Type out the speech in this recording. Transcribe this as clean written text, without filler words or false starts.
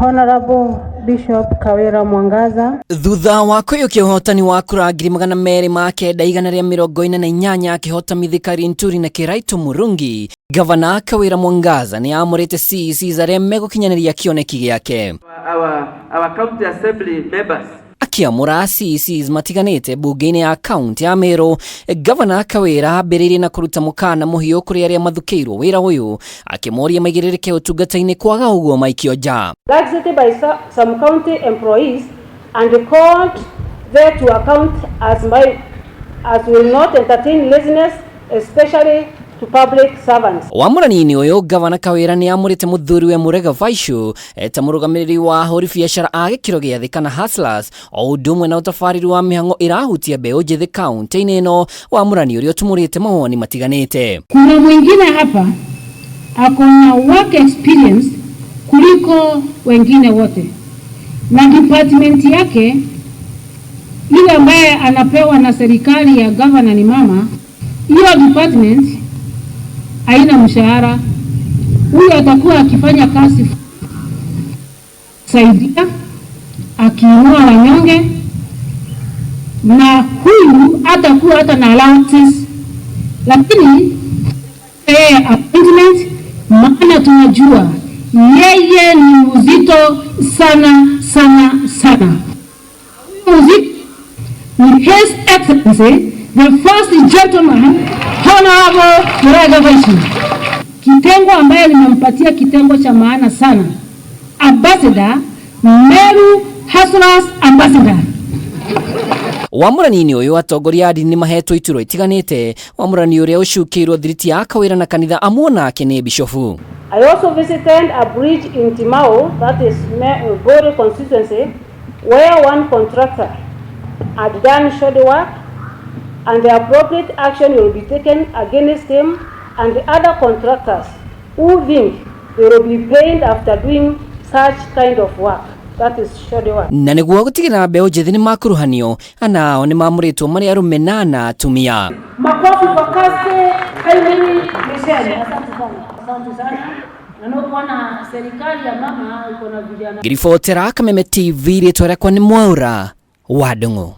Honorable Bishop Kawira Mwangaza. Thutha wa kuyukia uhotani wa kura 248 akihota mithikari nturi na kiraitu murungi, Gavana Kawira Mwangaza ni amurite CECs aria megukinyaniria kioneki giake. Our county assembly members Akiamura CECs matiganite bunge-ini ya kaunti ya Meru, Gavana Kawira ambiririe na kuruta mukana muhio kuri aria mathukiirwo wira uyu, akimoria maigiririke utungata-ini kwaga uguo maikio nja. Exited by some county employees and called there to account as will not entertain laziness, especially to public servants. Wamurani uyu Gavana Kawira ni amurite muthuriwe ta murugamiriri wa ahuri bicara a gikiro gia thii kana hustlers o udumwe na utafariri wa mihango irahutia mbeu njithi kaunti-ini ino. Wamurani uria utumurite mawoni matiganite. Kuna mwingine hapa akona work experience kuliko wengine wote, na department yake ile ambaye anapewa na serikali ya governor ni mama. Hiyo department haina mshahara. Huyu atakuwa akifanya kazi saidia, akiinua wanyonge, na huyu atakuwa hata na allowances, lakini appointment, maana tunajua yeye ni mzito sana sana sana. Mzito ni His Excellency the first gentleman, Honorable Murugamiriri. Kitengo ambaye nimempatia kitengo cha maana sana, Ambassador Meru Hustlers Ambassador. Wamurani uyu atongoria ni mahetwo ituro itiganite. Wamurani uria ucukirwo thiriti ya Kawira na kanitha Amwe nake ni bishofu. I also visited a bridge in Timao, that is Meru constituency, where one contractor had done shoddy work, and the appropriate action will be taken against him and the other contractors who think they will be paid after doing such kind of work. That is shoddy work. Na niguo gutigira mbeu njithi ni makuruhanio, anao ni mamuritwo mari arume na atumia. Makofi kwa kazi kaimeni misheni. Asante sana. Na no kuona serikali ya mama iko na vijana. Girifotera Kameme TV ritwa kwa ni mwaura wa Dungu.